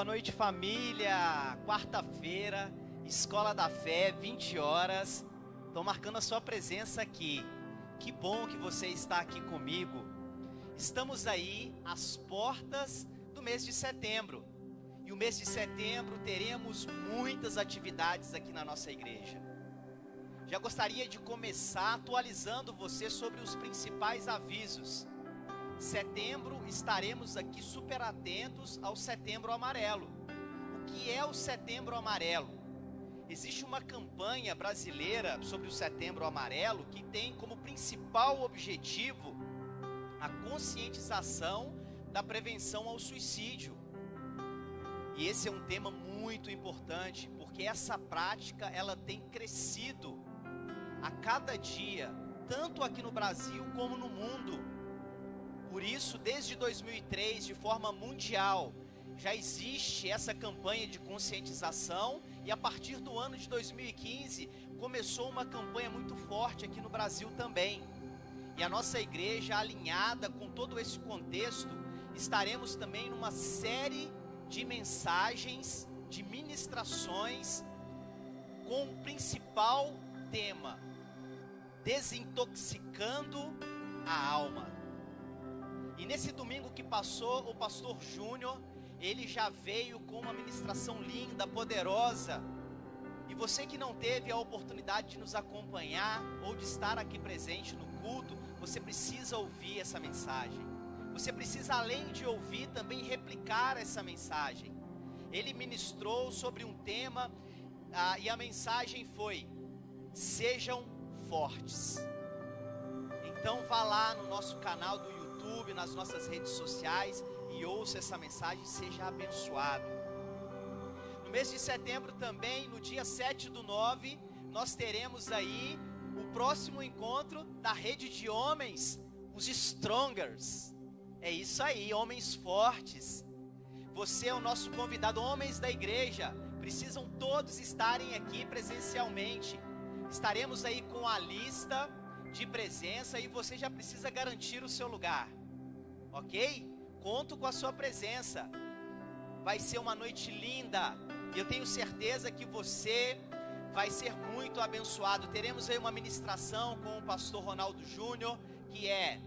noite, família. Quarta-feira, Escola da Fé, 20 horas. Estou marcando a sua presença aqui. Que bom que você está aqui comigo. Estamos aí às portas do mês de setembro. E o mês de setembro teremos muitas atividades aqui na nossa igreja. Já gostaria de começar atualizando você sobre os principais avisos. Setembro estaremos aqui super atentos ao Setembro Amarelo. O que é o Setembro Amarelo? Existe uma campanha brasileira sobre o Setembro Amarelo que tem como principal objetivo a conscientização da prevenção ao suicídio. E esse é um tema muito importante, porque essa prática ela tem crescido a cada dia, tanto aqui no Brasil como no mundo. Por isso, desde 2003, de forma mundial, já existe essa campanha de conscientização e a partir do ano de 2015 começou uma campanha muito forte aqui no Brasil também. E a nossa igreja, alinhada com todo esse contexto, estaremos também numa série de mensagens, de ministrações com o principal tema: desintoxicando a alma. E nesse domingo que passou, o pastor Júnior, ele já veio com uma ministração linda, poderosa. E você que não teve a oportunidade de nos acompanhar ou de estar aqui presente no culto, você precisa ouvir essa mensagem. Você precisa, além de ouvir, também replicar essa mensagem. Ele ministrou sobre um tema e a mensagem foi: sejam fortes. Então vá lá no nosso canal do YouTube, nas nossas redes sociais e ouça essa mensagem e seja abençoado. No mês de setembro também, no dia 7/9, nós teremos aí o próximo encontro da rede de homens, os Strongers. É isso aí, homens fortes. Você é o nosso convidado, homens da igreja, precisam todos estarem aqui presencialmente. Estaremos aí com a lista de presença e você já precisa garantir o seu lugar, ok? Conto com a sua presença. Vai ser uma noite linda e eu tenho certeza que você vai ser muito abençoado. Teremos aí uma ministração com o pastor Ronaldo Júnior, que é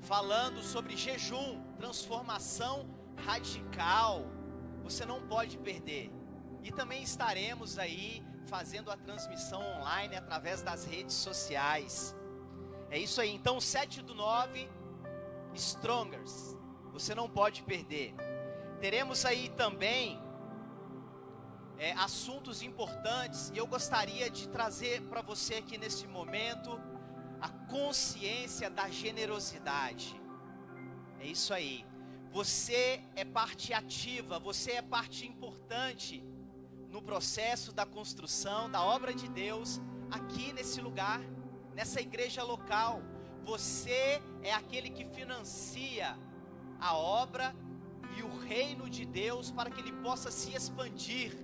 falando sobre jejum, transformação radical. Você não pode perder. E também estaremos aí fazendo a transmissão online através das redes sociais. É isso aí. Então 7/9, Strongers, você não pode perder. Teremos aí também assuntos importantes, e eu gostaria de trazer para você aqui nesse momento a consciência da generosidade. É isso aí. Você é parte ativa, você é parte importante no processo da construção da obra de Deus aqui nesse lugar, nessa igreja local. Você é aquele que financia a obra e o reino de Deus para que ele possa se expandir.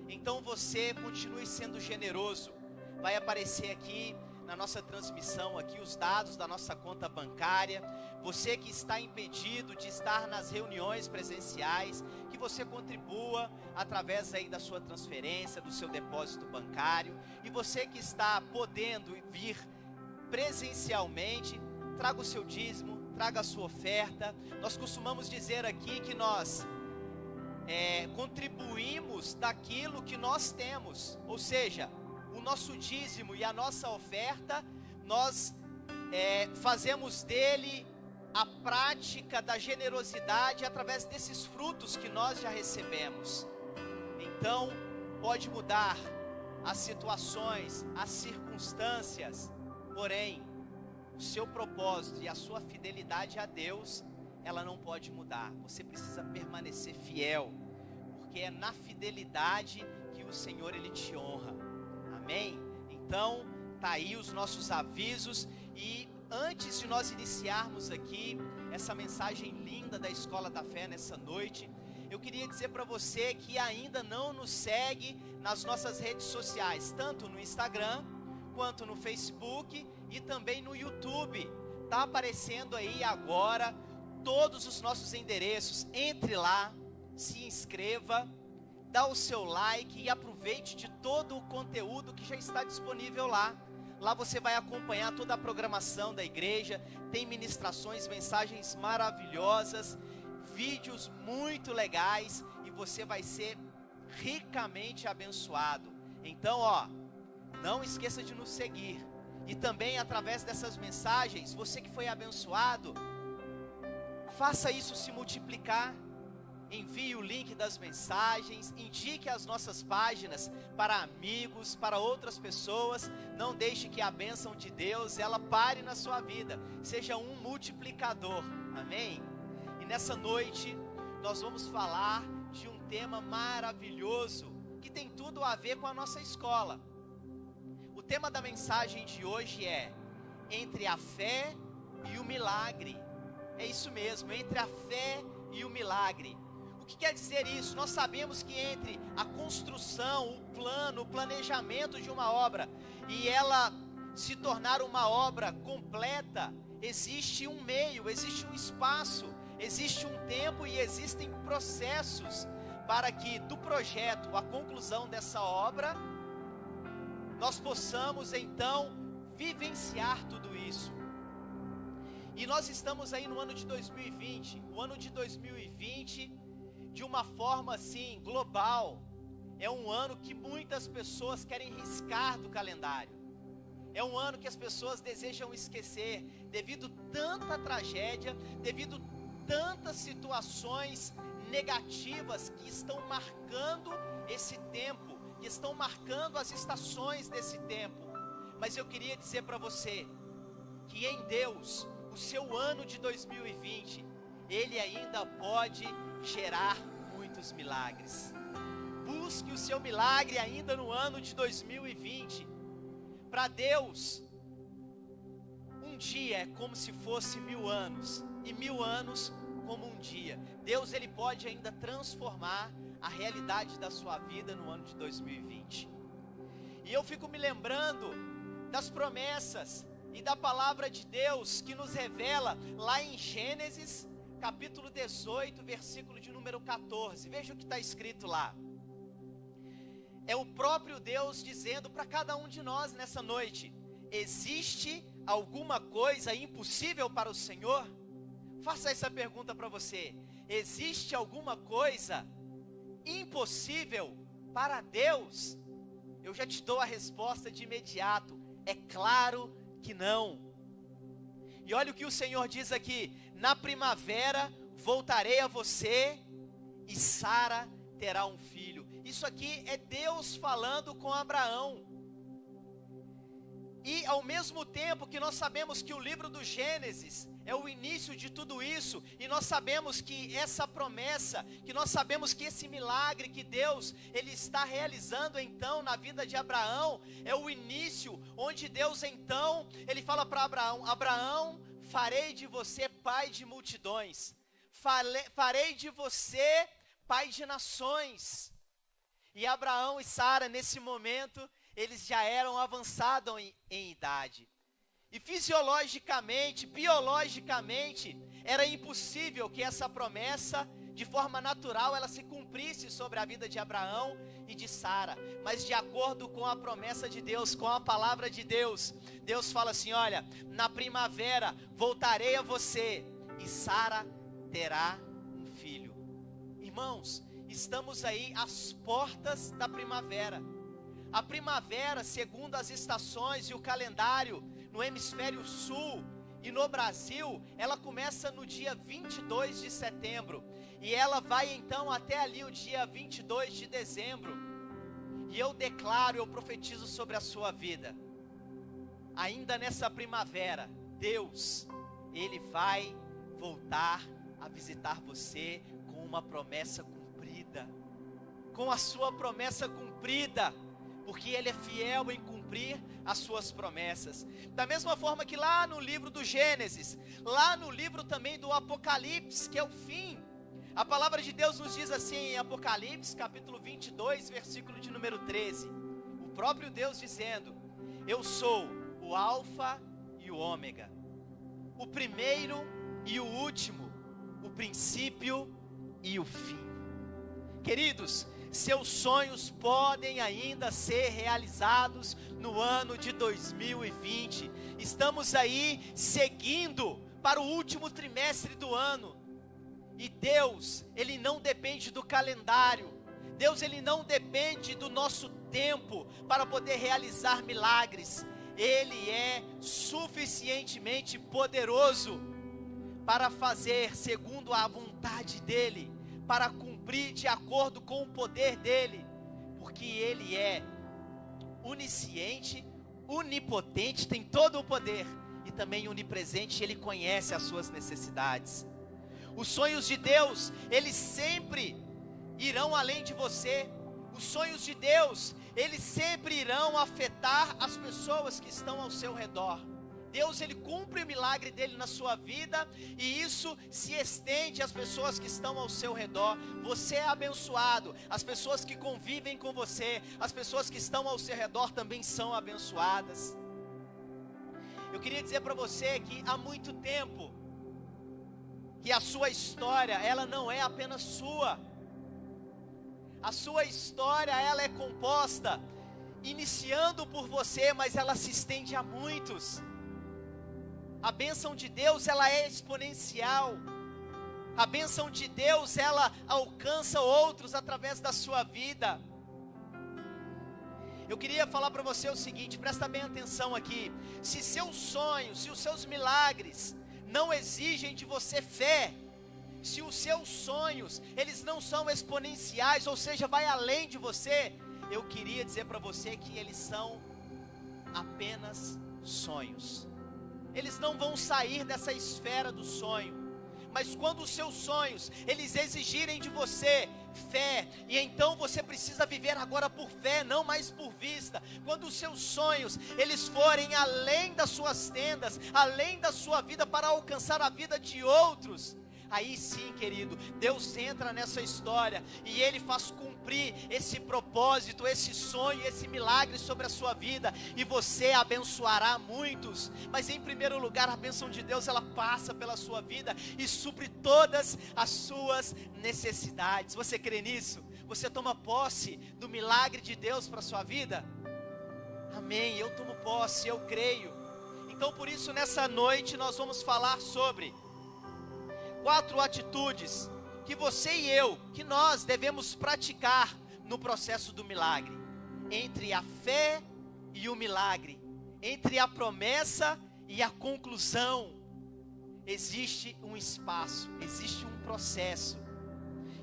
Então você continue sendo generoso. Vai aparecer aqui na nossa transmissão aqui os dados da nossa conta bancária. Você que está impedido de estar nas reuniões presenciais, que você contribua através aí da sua transferência, do seu depósito bancário. E você que está podendo vir presencialmente, traga o seu dízimo, traga a sua oferta. Nós costumamos dizer aqui que nós contribuímos daquilo que nós temos, ou seja, o nosso dízimo e a nossa oferta, nós fazemos dele a prática da generosidade através desses frutos que nós já recebemos. Então, pode mudar as situações, as circunstâncias, porém, o seu propósito e a sua fidelidade a Deus, ela não pode mudar. Você precisa permanecer fiel, porque é na fidelidade que o Senhor ele te honra. Amém? Então, tá aí os nossos avisos. E antes de nós iniciarmos aqui essa mensagem linda da Escola da Fé nessa noite, eu queria dizer para você que ainda não nos segue nas nossas redes sociais, tanto no Instagram, quanto no Facebook e também no YouTube. Tá aparecendo aí agora todos os nossos endereços. Entre lá, se inscreva, dá o seu like e aproveite de todo o conteúdo que já está disponível lá. Lá você vai acompanhar toda a programação da igreja, tem ministrações, mensagens maravilhosas, vídeos muito legais e você vai ser ricamente abençoado. Então, não esqueça de nos seguir. E também através dessas mensagens, você que foi abençoado, faça isso se multiplicar. Envie o link das mensagens, indique as nossas páginas para amigos, para outras pessoas. Não deixe que a bênção de Deus, ela pare na sua vida. Seja um multiplicador, amém? E nessa noite, nós vamos falar de um tema maravilhoso, que tem tudo a ver com a nossa escola. O tema da mensagem de hoje é: entre a fé e o milagre. É isso mesmo, entre a fé e o milagre. O que quer dizer isso? Nós sabemos que entre a construção, o plano, o planejamento de uma obra e ela se tornar uma obra completa, existe um meio, existe um espaço, existe um tempo e existem processos para que do projeto à conclusão dessa obra, nós possamos então vivenciar tudo isso. E nós estamos aí no ano de 2020, o ano de 2020, de uma forma assim, global, é um ano que muitas pessoas querem riscar do calendário. É um ano que as pessoas desejam esquecer, devido tanta tragédia, devido tantas situações negativas que estão marcando esse tempo, que estão marcando as estações desse tempo. Mas eu queria dizer para você, que em Deus, o seu ano de 2020, Ele ainda pode gerar muitos milagres. Busque o seu milagre ainda no ano de 2020. Para Deus, um dia é como se fosse 1000 anos, e 1000 anos como um dia. Deus, Ele pode ainda transformar a realidade da sua vida no ano de 2020. E eu fico me lembrando das promessas e da palavra de Deus que nos revela lá em Gênesis capítulo 18, versículo de número 14, veja o que está escrito lá. É o próprio Deus dizendo para cada um de nós nessa noite: existe alguma coisa impossível para o Senhor? Faça essa pergunta para você: existe alguma coisa impossível para Deus? Eu já te dou a resposta de imediato: é claro que não. E olha o que o Senhor diz aqui: na primavera voltarei a você e Sara terá um filho. Isso aqui é Deus falando com Abraão. E ao mesmo tempo que nós sabemos que o livro do Gênesis é o início de tudo isso, e nós sabemos que essa promessa, que nós sabemos que esse milagre que Deus, Ele está realizando então na vida de Abraão, é o início onde Deus então, Ele fala para Abraão: Abraão, farei de você pai de multidões, farei de você pai de nações. E Abraão e Sara nesse momento, eles já eram avançados em idade. E fisiologicamente, biologicamente, era impossível que essa promessa, de forma natural, ela se cumprisse sobre a vida de Abraão e de Sara. Mas de acordo com a promessa de Deus, com a palavra de Deus, Deus fala assim: olha, na primavera voltarei a você e Sara terá um filho. Irmãos, estamos aí às portas da primavera. A primavera, segundo as estações e o calendário no hemisfério sul e no Brasil, ela começa no dia 22 de setembro e ela vai então até ali o dia 22 de dezembro. E eu declaro, eu profetizo sobre a sua vida, ainda nessa primavera, Deus, Ele vai voltar a visitar você com uma promessa cumprida, com a sua promessa cumprida, porque Ele é fiel em cumprir as suas promessas. Da mesma forma que lá no livro do Gênesis, lá no livro também do Apocalipse, que é o fim, a palavra de Deus nos diz assim em Apocalipse, capítulo 22, versículo de número 13, o próprio Deus dizendo: eu sou o Alfa e o Ômega, o primeiro e o último, o princípio e o fim. Queridos, seus sonhos podem ainda ser realizados no ano de 2020. Estamos aí seguindo para o último trimestre do ano. E Deus, Ele não depende do calendário. Deus, Ele não depende do nosso tempo para poder realizar milagres. Ele é suficientemente poderoso para fazer segundo a vontade dEle, para cumprir de acordo com o poder dEle, porque Ele é onisciente, onipotente, tem todo o poder, e também onipresente. Ele conhece as suas necessidades. Os sonhos de Deus, eles sempre irão além de você. Os sonhos de Deus, eles sempre irão afetar as pessoas que estão ao seu redor. Deus, Ele cumpre o milagre dEle na sua vida, e isso se estende às pessoas que estão ao seu redor. Você é abençoado, as pessoas que convivem com você, as pessoas que estão ao seu redor também são abençoadas. Eu queria dizer para você que há muito tempo, que a sua história, ela não é apenas sua. A sua história, ela é composta, iniciando por você, mas ela se estende a muitos. A bênção de Deus, ela é exponencial. A bênção de Deus, ela alcança outros através da sua vida. Eu queria falar para você o seguinte, presta bem atenção aqui. Se seus sonhos, se os seus milagres não exigem de você fé, se os seus sonhos, eles não são exponenciais, ou seja, vai além de você, eu queria dizer para você que eles são apenas sonhos. Eles não vão sair dessa esfera do sonho. Mas quando os seus sonhos, eles exigirem de você fé, e então você precisa viver agora por fé, não mais por vista. Quando os seus sonhos, eles forem além das suas tendas, além da sua vida, para alcançar a vida de outros, aí sim, querido, Deus entra nessa história e Ele faz cumprir esse propósito, esse sonho, esse milagre sobre a sua vida, e você abençoará muitos. Mas em primeiro lugar, a bênção de Deus, ela passa pela sua vida e supre todas as suas necessidades. Você crê nisso? Você toma posse do milagre de Deus para a sua vida? Amém, eu tomo posse, eu creio. Então por isso nessa noite nós vamos falar sobre 4 atitudes que você e eu, que nós devemos praticar no processo do milagre. Entre a fé e o milagre, entre a promessa e a conclusão, existe um espaço, existe um processo.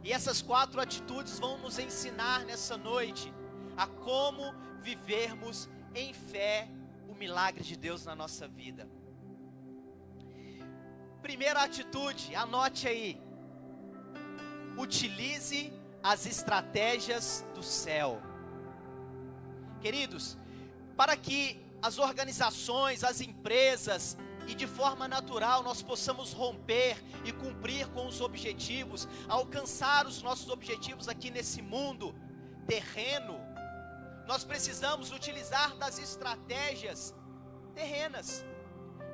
E essas 4 atitudes vão nos ensinar nessa noite a como vivermos em fé o milagre de Deus na nossa vida. Primeira atitude, anote aí: utilize as estratégias do céu. Queridos, para que as organizações, as empresas, e de forma natural nós possamos romper e cumprir com os objetivos, alcançar os nossos objetivos aqui nesse mundo terreno, nós precisamos utilizar das estratégias terrenas.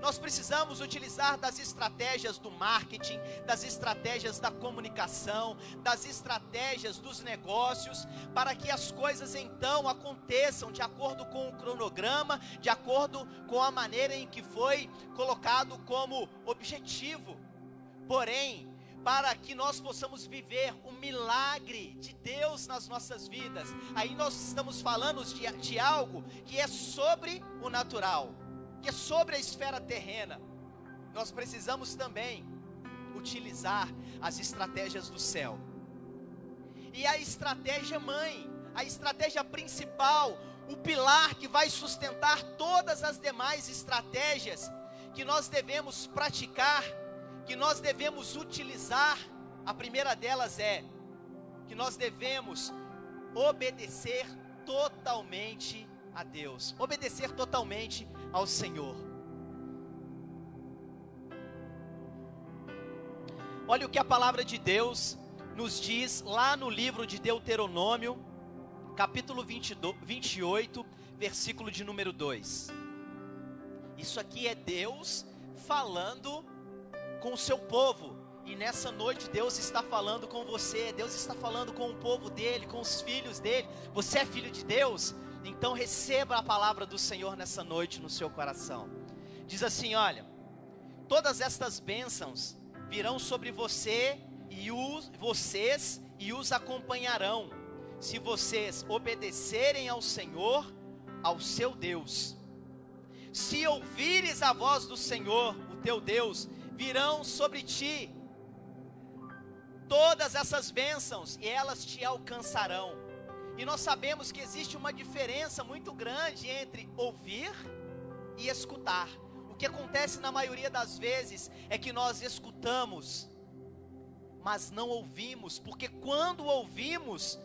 Nós precisamos utilizar das estratégias do marketing, das estratégias da comunicação, das estratégias dos negócios, para que as coisas então aconteçam de acordo com o cronograma, de acordo com a maneira em que foi colocado como objetivo. Porém, para que nós possamos viver o milagre de Deus nas nossas vidas, aí nós estamos falando de algo que é sobre o natural, que é sobre a esfera terrena. Nós precisamos também utilizar as estratégias do céu. E a estratégia mãe, a estratégia principal, o pilar que vai sustentar todas as demais estratégias que nós devemos praticar, que nós devemos utilizar, a primeira delas é que nós devemos obedecer totalmente a Deus, obedecer totalmente ao Senhor. Olha o que a palavra de Deus nos diz lá no livro de Deuteronômio, capítulo 28, versículo de número 2. Isso aqui é Deus falando com o seu povo, E nessa noite Deus está falando com você, Deus está falando com o povo dele, com os filhos dele. Você é filho de Deus? Então receba a palavra do Senhor nessa noite no seu coração. Diz assim, olha: todas estas bênçãos virão sobre vocês e os acompanharão, se vocês obedecerem ao Senhor, ao seu Deus. Se ouvires a voz do Senhor, o teu Deus, virão sobre ti todas essas bênçãos e elas te alcançarão. E nós sabemos que existe uma diferença muito grande entre ouvir e escutar. O que acontece na maioria das vezes é que nós escutamos, mas não ouvimos, porque quando ouvimos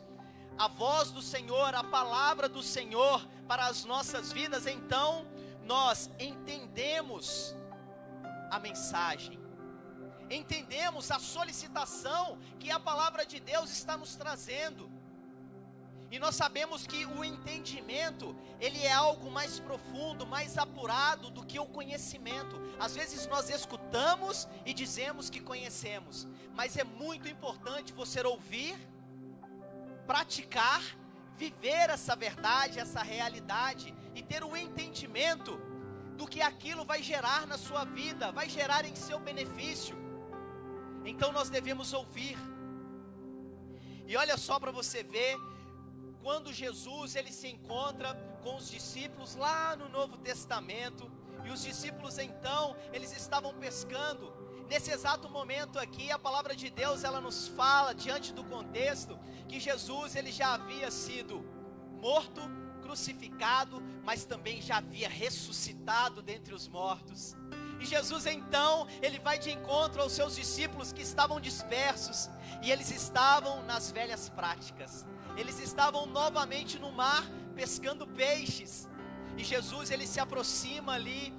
a voz do Senhor, a palavra do Senhor para as nossas vidas, então nós entendemos a mensagem, entendemos a solicitação que a palavra de Deus está nos trazendo. E nós sabemos que o entendimento, ele é algo mais profundo, mais apurado do que o conhecimento. Às vezes nós escutamos e dizemos que conhecemos, mas é muito importante você ouvir, praticar, viver essa verdade, essa realidade e ter o entendimento do que aquilo vai gerar na sua vida, vai gerar em seu benefício. Então nós devemos ouvir. E olha só para você ver, quando Jesus ele se encontra com os discípulos lá no Novo Testamento, e os discípulos então, eles estavam pescando. Nesse exato momento aqui, a palavra de Deus, ela nos fala, diante do contexto, que Jesus ele já havia sido morto, crucificado, mas também já havia ressuscitado dentre os mortos. E Jesus então, ele vai de encontro aos seus discípulos que estavam dispersos, e eles estavam nas velhas práticas. Eles estavam novamente no mar, pescando peixes. E Jesus ele se aproxima ali,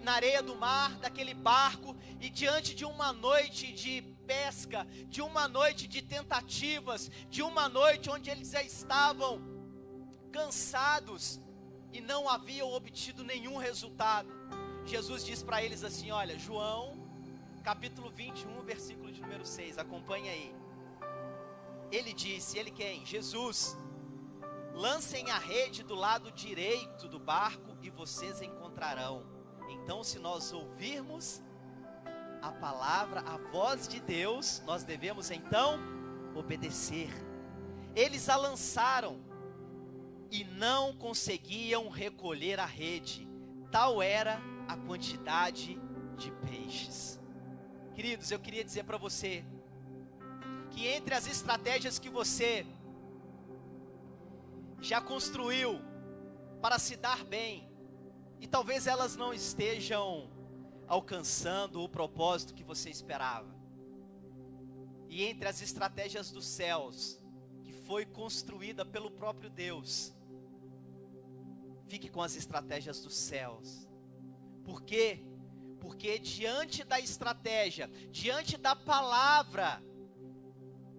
na areia do mar, daquele barco, e diante de uma noite de pesca, de uma noite de tentativas, de uma noite onde eles já estavam cansados e não haviam obtido nenhum resultado, Jesus diz para eles assim, olha, João, capítulo 21, versículo de número 6, acompanha aí. Ele disse, ele quem? Jesus: lancem a rede do lado direito do barco e vocês encontrarão. Então, se nós ouvirmos a palavra, a voz de Deus, nós devemos então obedecer. Eles a lançaram e não conseguiam recolher a rede, tal era a quantidade de peixes. Queridos, eu queria dizer para você que entre as estratégias que você já construiu para se dar bem, e talvez elas não estejam alcançando o propósito que você esperava, e entre as estratégias dos céus, que foi construída pelo próprio Deus, fique com as estratégias dos céus. Por quê? Porque diante da estratégia, diante da palavra,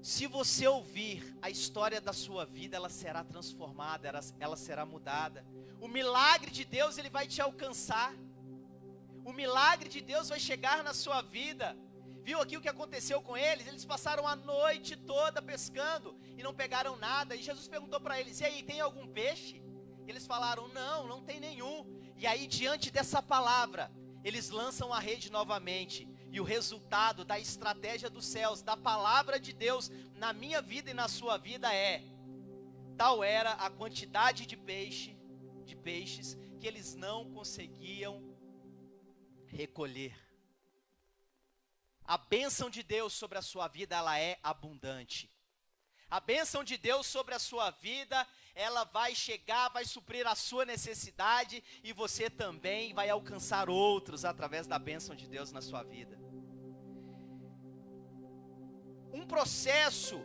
se você ouvir, a história da sua vida, ela será transformada, ela será mudada. O milagre de Deus, ele vai te alcançar. O milagre de Deus vai chegar na sua vida. Viu aqui o que aconteceu com eles? Eles passaram a noite toda pescando e não pegaram nada. E Jesus perguntou para eles, e aí, tem algum peixe? Eles falaram, não, não tem nenhum. E aí, diante dessa palavra, eles lançam a rede novamente. E o resultado da estratégia dos céus, da palavra de Deus na minha vida e na sua vida tal era a quantidade de peixes que eles não conseguiam recolher. A bênção de Deus sobre a sua vida, ela é abundante. A bênção de Deus sobre a sua vida, ela vai chegar, vai suprir a sua necessidade, e você também vai alcançar outros através da bênção de Deus na sua vida. Um processo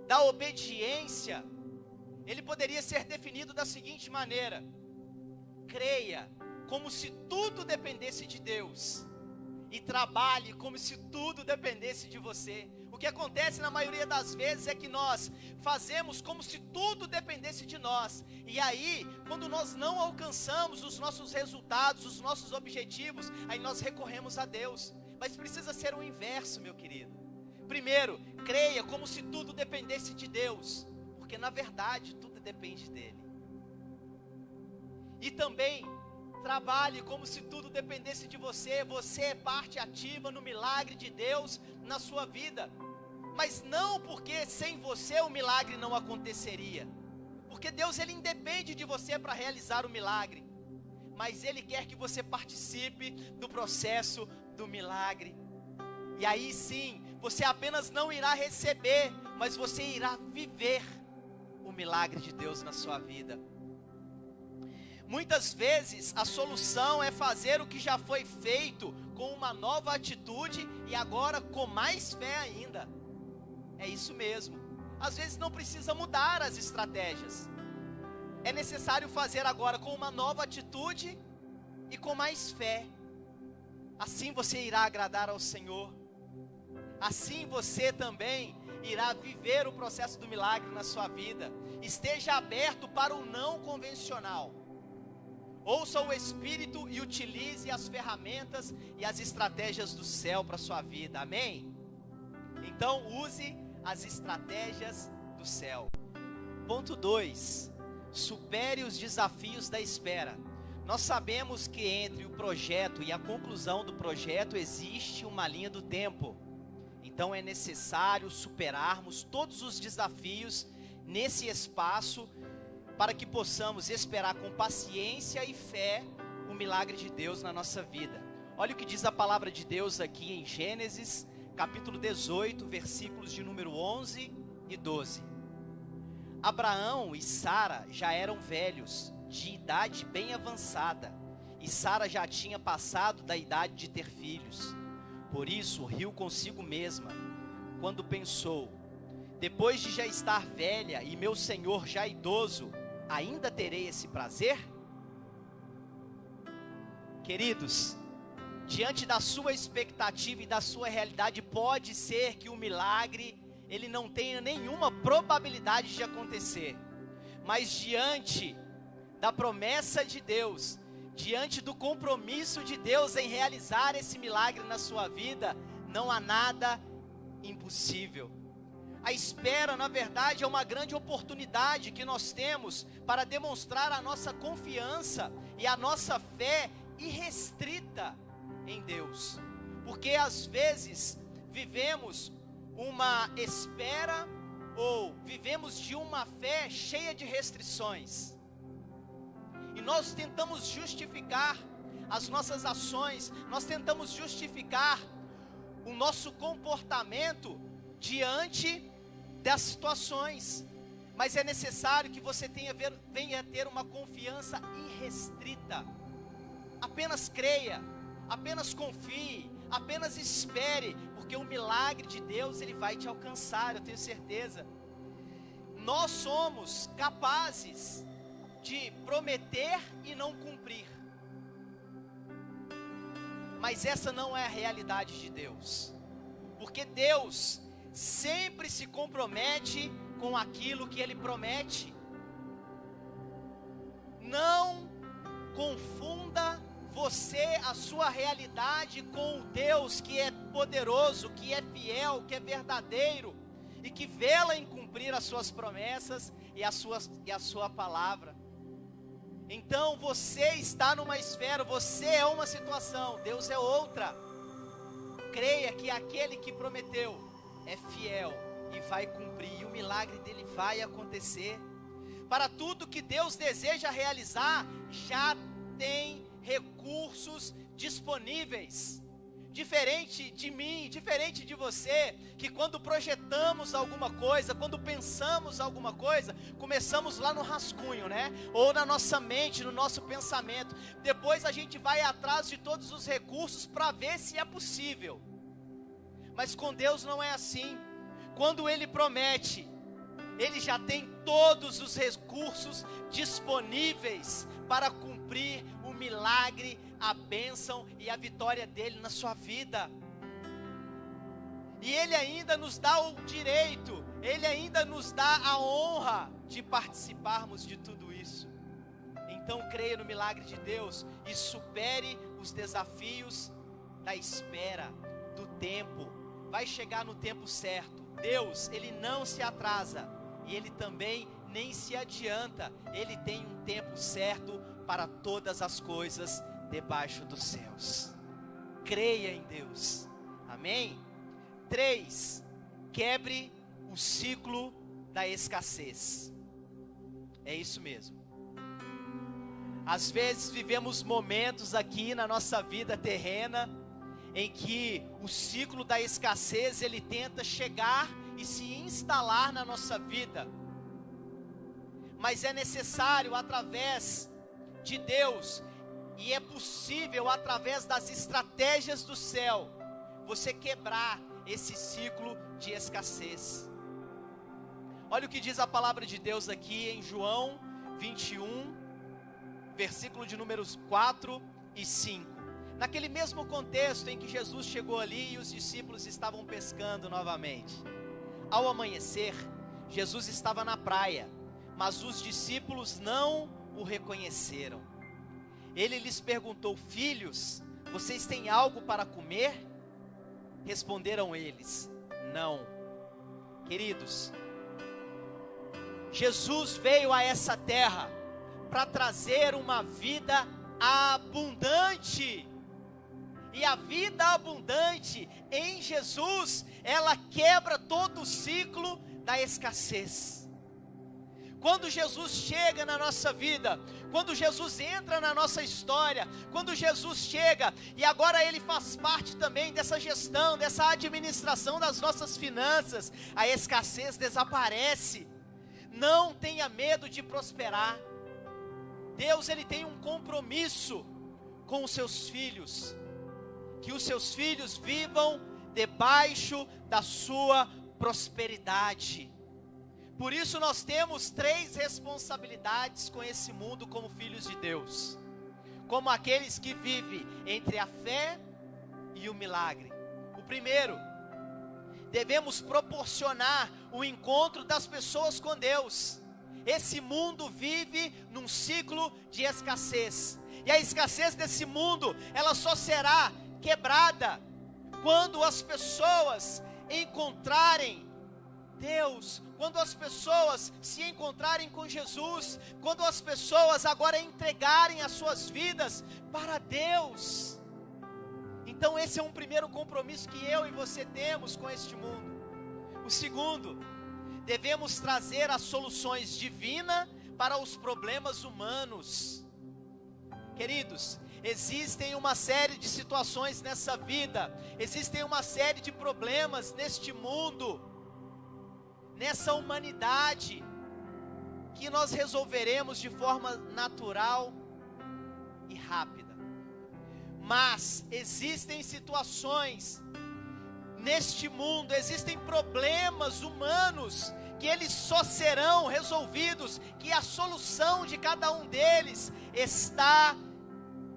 da obediência, ele poderia ser definido da seguinte maneira: creia como se tudo dependesse de Deus, e trabalhe como se tudo dependesse de você. O que acontece na maioria das vezes é que nós fazemos como se tudo dependesse de nós, e aí, quando nós não alcançamos os nossos resultados, os nossos objetivos, aí nós recorremos a Deus. Mas precisa ser o inverso, meu querido. Primeiro, creia como se tudo dependesse de Deus, porque na verdade tudo depende dele. E também, trabalhe como se tudo dependesse de você. Você é parte ativa no milagre de Deus na sua vida. Mas não porque sem você o milagre não aconteceria. Porque Deus, ele independe de você para realizar o milagre. Mas ele quer que você participe do processo do milagre. E aí sim, você apenas não irá receber, mas você irá viver o milagre de Deus na sua vida. Muitas vezes a solução é fazer o que já foi feito com uma nova atitude e agora com mais fé ainda. É isso mesmo. Às vezes não precisa mudar as estratégias. É necessário fazer agora com uma nova atitude e com mais fé. Assim você irá agradar ao Senhor. Assim você também irá viver o processo do milagre na sua vida. Esteja aberto para o não convencional. Ouça o Espírito e utilize as ferramentas e as estratégias do céu para a sua vida, amém? Então use as estratégias do céu. Ponto 2, supere os desafios da espera. Nós sabemos que entre o projeto e a conclusão do projeto existe uma linha do tempo. Então é necessário superarmos todos os desafios nesse espaço para que possamos esperar com paciência e fé o milagre de Deus na nossa vida. Olha o que diz a palavra de Deus aqui em Gênesis, capítulo 18, versículos de número 11 e 12. Abraão e Sara já eram velhos, de idade bem avançada, e Sara já tinha passado da idade de ter filhos. Por isso riu consigo mesma, quando pensou: depois de já estar velha e meu senhor já idoso, ainda terei esse prazer? Queridos, diante da sua expectativa e da sua realidade, pode ser que o milagre, ele não tenha nenhuma probabilidade de acontecer. Mas diante da promessa de Deus, diante do compromisso de Deus em realizar esse milagre na sua vida, não há nada impossível. A espera, na verdade, é uma grande oportunidade que nós temos para demonstrar a nossa confiança e a nossa fé irrestrita em Deus. Porque às vezes vivemos uma espera ou vivemos de uma fé cheia de restrições. E nós tentamos justificar as nossas ações, nós tentamos justificar o nosso comportamento diante das situações, mas é necessário que você venha a ter uma confiança irrestrita. Apenas creia, apenas confie, apenas espere, porque o milagre de Deus, ele vai te alcançar, eu tenho certeza. Nós somos capazes de prometer e não cumprir, mas essa não é a realidade de Deus, porque Deus sempre se compromete com aquilo que Ele promete. Não confunda você a sua realidade com o Deus que é poderoso, que é fiel, que é verdadeiro e que vela em cumprir as suas promessas e a sua palavra. Então você está numa esfera, você é uma situação, Deus é outra. Creia que aquele que prometeu é fiel e vai cumprir, e o milagre dele vai acontecer. Para tudo que Deus deseja realizar, já tem recursos disponíveis. Diferente de mim, diferente de você, que quando projetamos alguma coisa, quando pensamos alguma coisa, começamos lá no rascunho, né? Ou na nossa mente, no nosso pensamento. Depois a gente vai atrás de todos os recursos para ver se é possível. Mas com Deus não é assim. Quando Ele promete, Ele já tem todos os recursos disponíveis para cumprir o milagre, a bênção e a vitória dele na sua vida. E Ele ainda nos dá o direito, Ele ainda nos dá a honra de participarmos de tudo isso. Então creia no milagre de Deus e supere os desafios da espera, do tempo. Vai chegar no tempo certo. Deus, Ele não se atrasa e Ele também nem se adianta. Ele tem um tempo certo para todas as coisas debaixo dos céus. Creia em Deus. Amém? 3. Quebre o ciclo da escassez. É isso mesmo. Às vezes vivemos momentos aqui na nossa vida terrena em que o ciclo da escassez ele tenta chegar e se instalar na nossa vida. Mas é necessário através de Deus e é possível através das estratégias do céu você quebrar esse ciclo de escassez. Olha o que diz a palavra de Deus aqui em João 21, versículo de números 4 e 5. Naquele mesmo contexto em que Jesus chegou ali e os discípulos estavam pescando novamente. Ao amanhecer, Jesus estava na praia, mas os discípulos não o reconheceram. Ele lhes perguntou: filhos, vocês têm algo para comer? Responderam eles: não. Queridos, Jesus veio a essa terra para trazer uma vida abundante. E a vida abundante em Jesus, ela quebra todo o ciclo da escassez. Quando Jesus chega na nossa vida, quando Jesus entra na nossa história, quando Jesus chega e agora Ele faz parte também dessa gestão, dessa administração das nossas finanças, a escassez desaparece. Não tenha medo de prosperar. Deus, Ele tem um compromisso com os seus filhos, que os seus filhos vivam debaixo da sua prosperidade. Por isso nós temos 3 responsabilidades com esse mundo como filhos de Deus, como aqueles que vivem entre a fé e o milagre. O primeiro, devemos proporcionar o encontro das pessoas com Deus. Esse mundo vive num ciclo de escassez, e a escassez desse mundo, ela só será quebrada quando as pessoas encontrarem Deus, quando as pessoas se encontrarem com Jesus, quando as pessoas agora entregarem as suas vidas para Deus. Então esse é um primeiro compromisso que eu e você temos com este mundo. O segundo, devemos trazer as soluções divinas para os problemas humanos. Queridos, existem uma série de situações nessa vida, existem uma série de problemas neste mundo, nessa humanidade, que nós resolveremos de forma natural e rápida. Mas existem situações neste mundo, existem problemas humanos que eles só serão resolvidos, que a solução de cada um deles está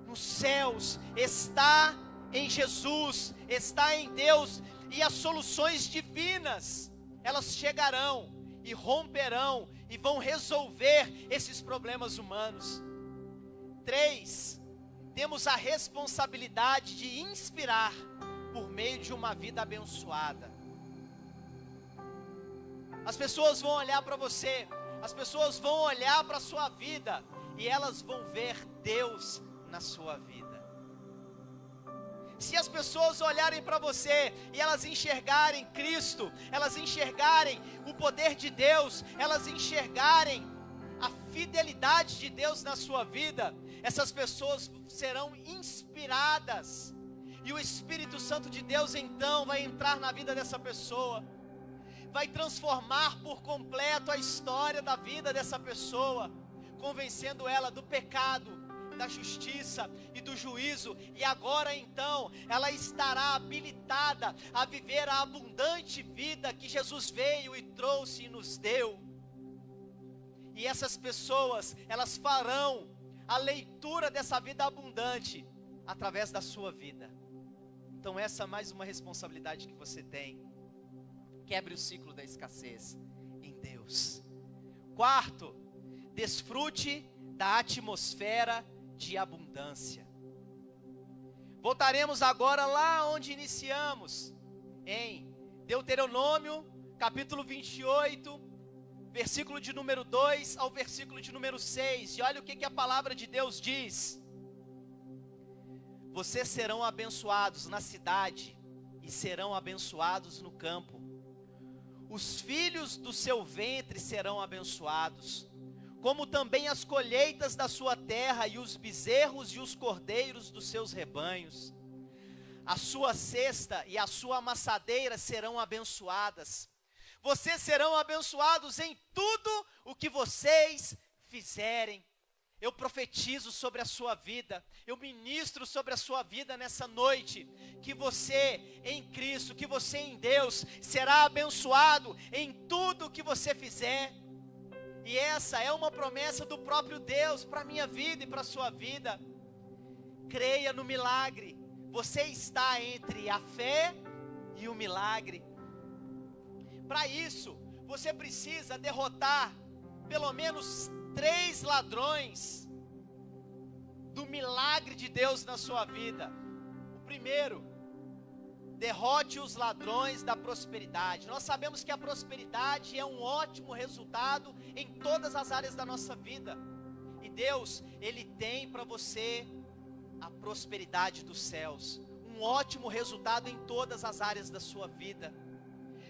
nos céus, está em Jesus, está em Deus, e as soluções divinas, elas chegarão e romperão e vão resolver esses problemas humanos. 3, temos a responsabilidade de inspirar por meio de uma vida abençoada. As pessoas vão olhar para você, as pessoas vão olhar para a sua vida e elas vão ver Deus na sua vida. Se as pessoas olharem para você e elas enxergarem Cristo, elas enxergarem o poder de Deus, elas enxergarem a fidelidade de Deus na sua vida, essas pessoas serão inspiradas, e o Espírito Santo de Deus então vai entrar na vida dessa pessoa, vai transformar por completo a história da vida dessa pessoa, convencendo ela do pecado, da justiça e do juízo, e agora então ela estará habilitada a viver a abundante vida que Jesus veio e trouxe e nos deu. E essas pessoas, elas farão a leitura dessa vida abundante através da sua vida. Então essa é mais uma responsabilidade que você tem. Quebre o ciclo da escassez em Deus. 4, desfrute da atmosfera de abundância. Voltaremos agora lá onde iniciamos, em Deuteronômio, capítulo 28, versículo de número 2 ao versículo de número 6. E olha o que a palavra de Deus diz: vocês serão abençoados na cidade e serão abençoados no campo. Os filhos do seu ventre serão abençoados, como também as colheitas da sua terra e os bezerros e os cordeiros dos seus rebanhos. A sua cesta e a sua amassadeira serão abençoadas. Vocês serão abençoados em tudo o que vocês fizerem. Eu profetizo sobre a sua vida, eu ministro sobre a sua vida nessa noite, que você em Cristo, que você em Deus, será abençoado em tudo o que você fizer. E essa é uma promessa do próprio Deus para a minha vida e para a sua vida. Creia no milagre. Você está entre a fé e o milagre. Para isso, você precisa derrotar pelo menos 3 ladrões do milagre de Deus na sua vida. O primeiro, derrote os ladrões da prosperidade. Nós sabemos que a prosperidade é um ótimo resultado em todas as áreas da nossa vida. E Deus, Ele tem para você a prosperidade dos céus. Um ótimo resultado em todas as áreas da sua vida.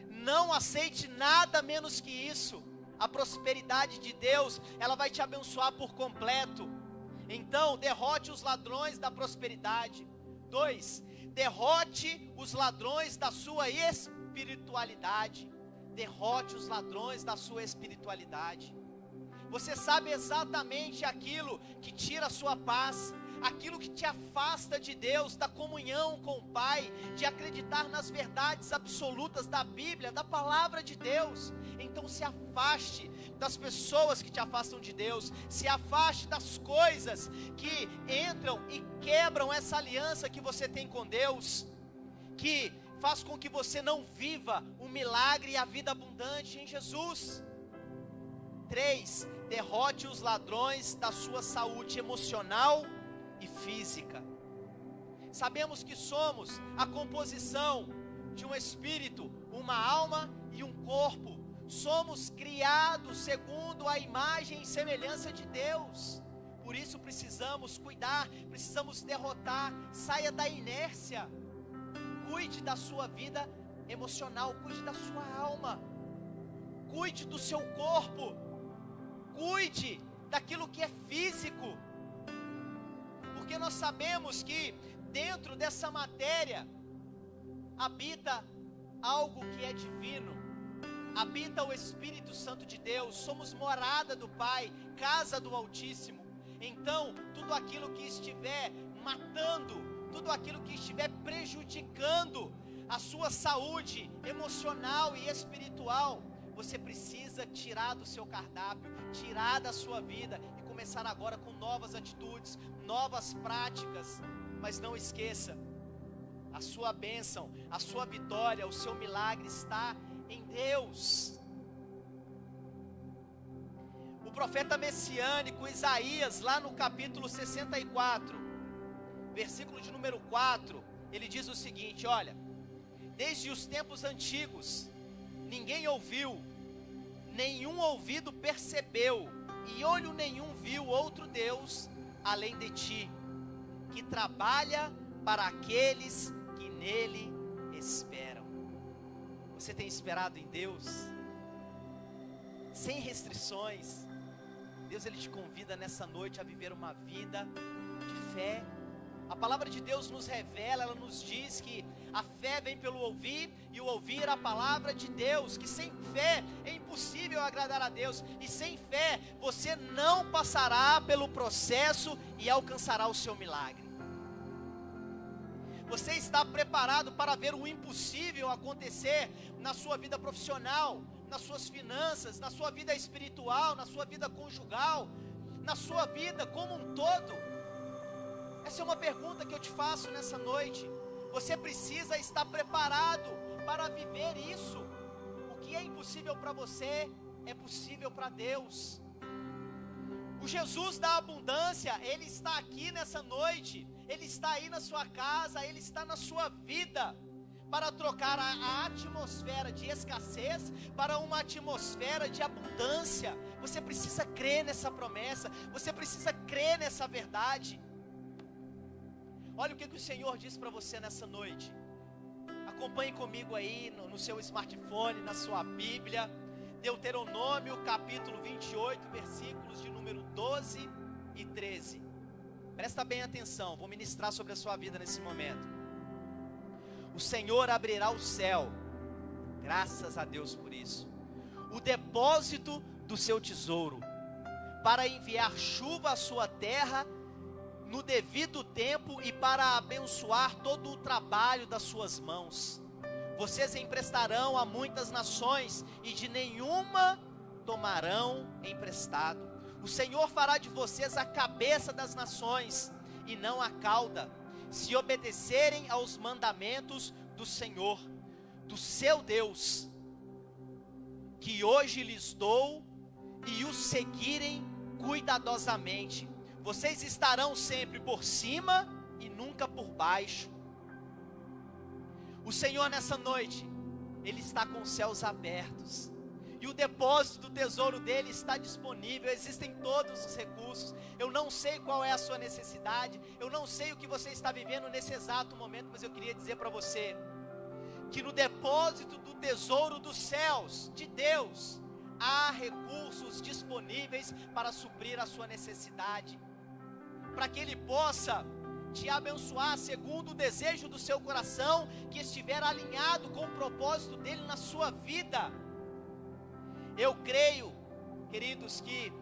Não aceite nada menos que isso. A prosperidade de Deus, ela vai te abençoar por completo. Então, derrote os ladrões da prosperidade. 2, derrote os ladrões da sua espiritualidade. Derrote os ladrões da sua espiritualidade. Você sabe exatamente aquilo que tira a sua paz, aquilo que te afasta de Deus, da comunhão com o Pai, de acreditar nas verdades absolutas da Bíblia, da palavra de Deus. Então se afaste das pessoas que te afastam de Deus, se afaste das coisas que entram e quebram essa aliança que você tem com Deus, que faz com que você não viva o milagre e a vida abundante em Jesus. 3, derrote os ladrões da sua saúde emocional e física. Sabemos que somos a composição de um espírito, uma alma e um corpo. Somos criados segundo a imagem e semelhança de Deus. Por isso precisamos cuidar, precisamos derrotar. Saia da inércia. Cuide da sua vida emocional, cuide da sua alma, cuide do seu corpo, cuide daquilo que é físico. Porque nós sabemos que dentro dessa matéria habita algo que é divino, habita o Espírito Santo de Deus, somos morada do Pai, casa do Altíssimo. Então, tudo aquilo que estiver matando, tudo aquilo que estiver prejudicando a sua saúde emocional e espiritual, você precisa tirar do seu cardápio, tirar da sua vida e começar agora com novas atitudes, novas práticas. Mas não esqueça, a sua bênção, a sua vitória, o seu milagre está em Deus. O profeta messiânico Isaías, lá no capítulo 64, versículo de número 4, ele diz o seguinte: olha, desde os tempos antigos, ninguém ouviu, nenhum ouvido percebeu, e olho nenhum viu outro Deus além de ti, que trabalha para aqueles que nele esperam. Você tem esperado em Deus? Sem restrições. Deus, Ele te convida nessa noite a viver uma vida de fé. A palavra de Deus nos revela, ela nos diz que a fé vem pelo ouvir, e o ouvir a palavra de Deus, que sem fé é impossível agradar a Deus, e sem fé você não passará pelo processo e alcançará o seu milagre. Você está preparado para ver o impossível acontecer na sua vida profissional, nas suas finanças, na sua vida espiritual, na sua vida conjugal, na sua vida como um todo? Essa é uma pergunta que eu te faço nessa noite. Você precisa estar preparado para viver isso. O que é impossível para você é possível para Deus. O Jesus da abundância, Ele está aqui nessa noite. Ele está aí na sua casa, Ele está na sua vida, para trocar a atmosfera de escassez para uma atmosfera de abundância. Você precisa crer nessa promessa, você precisa crer nessa verdade. Olha o que o Senhor diz para você nessa noite. Acompanhe comigo aí no seu smartphone, na sua Bíblia. Deuteronômio capítulo 28, versículos de número 12 e 13. Presta bem atenção, vou ministrar sobre a sua vida nesse momento. O Senhor abrirá o céu, graças a Deus por isso, o depósito do seu tesouro, para enviar chuva à sua terra no devido tempo e para abençoar todo o trabalho das suas mãos. Vocês emprestarão a muitas nações e de nenhuma tomarão emprestado. O Senhor fará de vocês a cabeça das nações e não a cauda, se obedecerem aos mandamentos do Senhor, do seu Deus, que hoje lhes dou, e os seguirem cuidadosamente. Vocês estarão sempre por cima e nunca por baixo. O Senhor nessa noite, Ele está com os céus abertos, e o depósito do tesouro dele está disponível. Existem todos os recursos. Eu não sei qual é a sua necessidade, eu não sei o que você está vivendo nesse exato momento, mas eu queria dizer para você, que no depósito do tesouro dos céus, de Deus, há recursos disponíveis para suprir a sua necessidade, para que Ele possa te abençoar segundo o desejo do seu coração, que estiver alinhado com o propósito dele na sua vida. Eu creio, queridos, que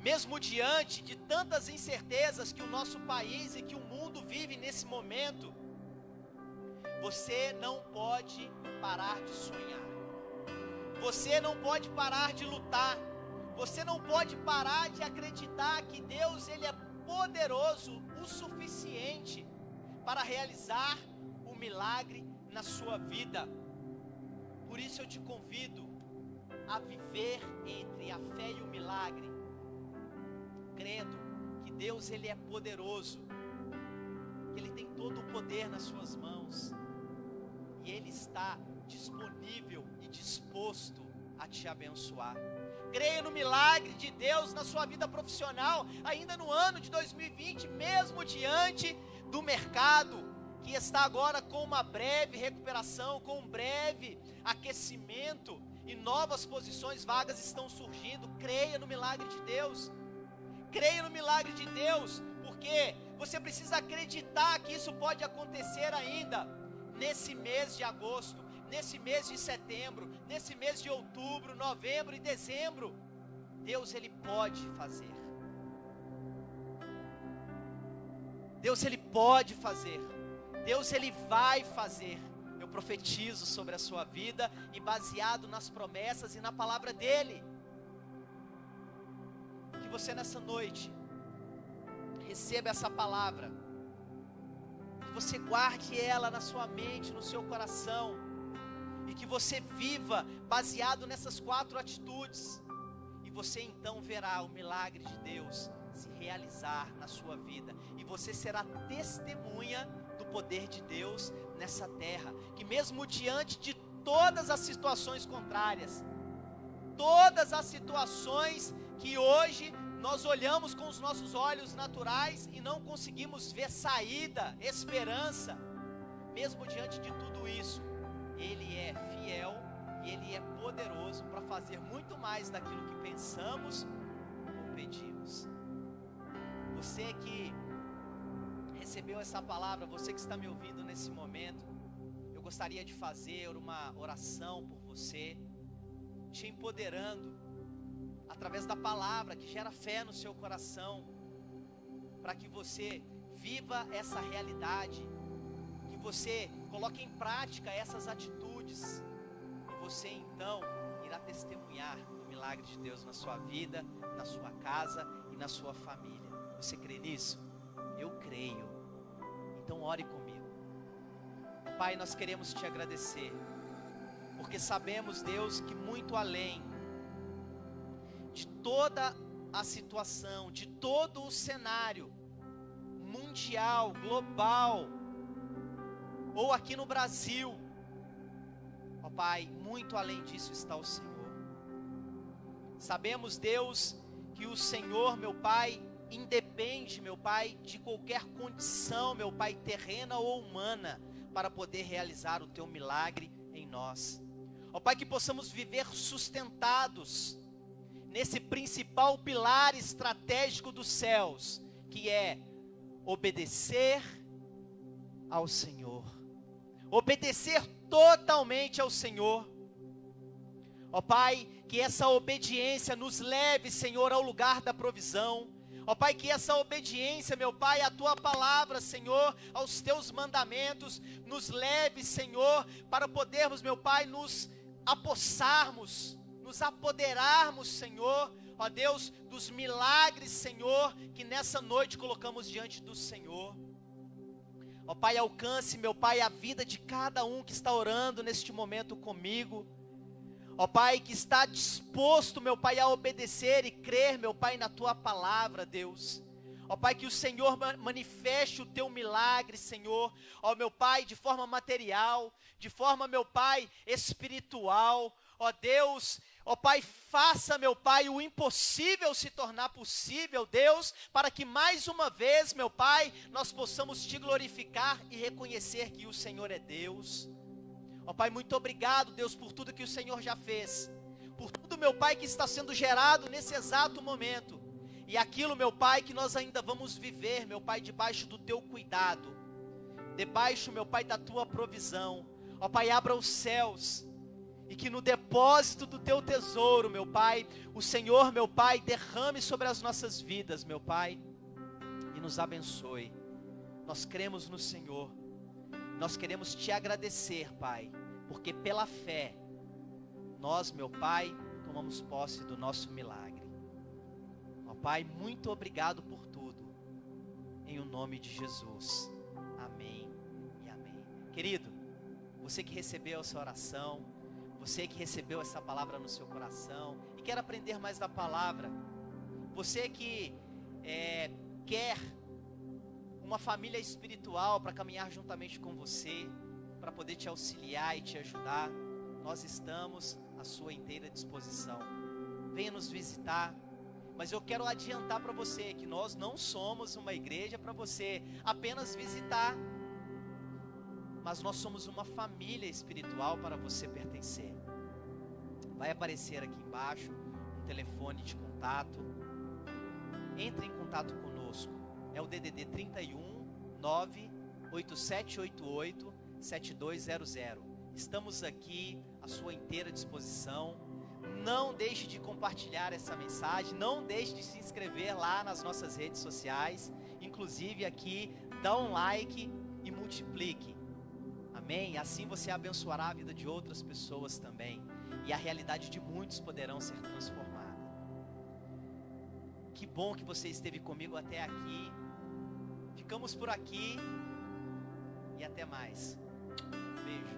mesmo diante de tantas incertezas que o nosso país e que o mundo vive nesse momento, você não pode parar de sonhar, você não pode parar de lutar, você não pode parar de acreditar que Deus, Ele é poderoso o suficiente para realizar o milagre na sua vida. Por isso eu te convido a viver entre a fé e o milagre, crendo que Deus, Ele é poderoso, que Ele tem todo o poder nas suas mãos, e Ele está disponível e disposto a te abençoar. Creia no milagre de Deus na sua vida profissional, ainda no ano de 2020, mesmo diante do mercado, que está agora com uma breve recuperação, com um breve aquecimento, e novas posições vagas estão surgindo. Creia no milagre de Deus, creia no milagre de Deus, porque você precisa acreditar que isso pode acontecer ainda, nesse mês de agosto, nesse mês de setembro, nesse mês de outubro, novembro e dezembro. Deus, Ele pode fazer, Deus, Ele pode fazer, Deus, Ele vai fazer. Eu profetizo sobre a sua vida, e baseado nas promessas e na palavra dEle, que você nessa noite receba essa palavra, que você guarde ela na sua mente, no seu coração, e que você viva baseado nessas 4 atitudes, e você então verá o milagre de Deus se realizar na sua vida, e você será testemunha do poder de Deus nessa terra, que mesmo diante de todas as situações contrárias, todas as situações que hoje nós olhamos com os nossos olhos naturais e não conseguimos ver saída, esperança, mesmo diante de tudo isso, Ele é fiel e Ele é poderoso para fazer muito mais daquilo que pensamos ou pedimos. Você que recebeu essa palavra, você que está me ouvindo nesse momento, eu gostaria de fazer uma oração por você, te empoderando através da palavra que gera fé no seu coração, para que você viva essa realidade, que você coloque em prática essas atitudes, e você então irá testemunhar o milagre de Deus na sua vida, na sua casa e na sua família. Você crê nisso? Eu creio. Então ore comigo. Pai, nós queremos te agradecer, porque sabemos, Deus, que muito além de toda a situação, de todo o cenário, mundial, global, ou aqui no Brasil. Ó Pai, muito além disso está o Senhor. Sabemos, Deus, que o Senhor, meu Pai, independe, meu Pai, de qualquer condição, meu Pai, terrena ou humana, para poder realizar o Teu milagre em nós. Ó Pai, que possamos viver sustentados nesse principal pilar estratégico dos céus, que é obedecer ao Senhor. Obedecer totalmente ao Senhor. Ó Pai, que essa obediência nos leve, Senhor, ao lugar da provisão. Ó Pai, que essa obediência, meu Pai, à Tua palavra, Senhor, aos Teus mandamentos, nos leve, Senhor, para podermos, meu Pai, nos apossarmos, nos apoderarmos, Senhor, ó Deus, dos milagres, Senhor, que nessa noite colocamos diante do Senhor. Ó Pai, alcance, meu Pai, a vida de cada um que está orando neste momento comigo. Ó Pai, que está disposto, meu Pai, a obedecer e crer, meu Pai, na Tua palavra, Deus. Ó Pai, que o Senhor manifeste o Teu milagre, Senhor. Ó meu Pai, de forma material, de forma, meu Pai, espiritual. Ó Deus, ó Pai, faça, meu Pai, o impossível se tornar possível, Deus, para que mais uma vez, meu Pai, nós possamos Te glorificar e reconhecer que o Senhor é Deus. Ó Pai, muito obrigado, Deus, por tudo que o Senhor já fez, por tudo, meu Pai, que está sendo gerado nesse exato momento, e aquilo, meu Pai, que nós ainda vamos viver, meu Pai, debaixo do Teu cuidado, debaixo, meu Pai, da Tua provisão. Ó Pai, abra os céus, e que no depósito do Teu tesouro, meu Pai, o Senhor, meu Pai, derrame sobre as nossas vidas, meu Pai, e nos abençoe. Nós cremos no Senhor, nós queremos Te agradecer, Pai, porque pela fé, nós, meu Pai, tomamos posse do nosso milagre. Ó Pai, muito obrigado por tudo, em o nome de Jesus, amém e amém. Querido, você que recebeu essa oração, você que recebeu essa palavra no seu coração e quer aprender mais da palavra, você que quer uma família espiritual para caminhar juntamente com você, para poder te auxiliar e te ajudar, nós estamos à sua inteira disposição. Venha nos visitar, mas eu quero adiantar para você que nós não somos uma igreja para você apenas visitar, mas nós somos uma família espiritual para você pertencer. Vai aparecer aqui embaixo um telefone de contato. Entre em contato conosco. É o DDD 31 98788 7200. Estamos aqui à sua inteira disposição. Não deixe de compartilhar essa mensagem. Não deixe de se inscrever lá nas nossas redes sociais. Inclusive aqui, dá um like e multiplique. Amém? Assim você abençoará a vida de outras pessoas também. E a realidade de muitos poderão ser transformada. Que bom que você esteve comigo até aqui. Ficamos por aqui. E até mais. Beijo.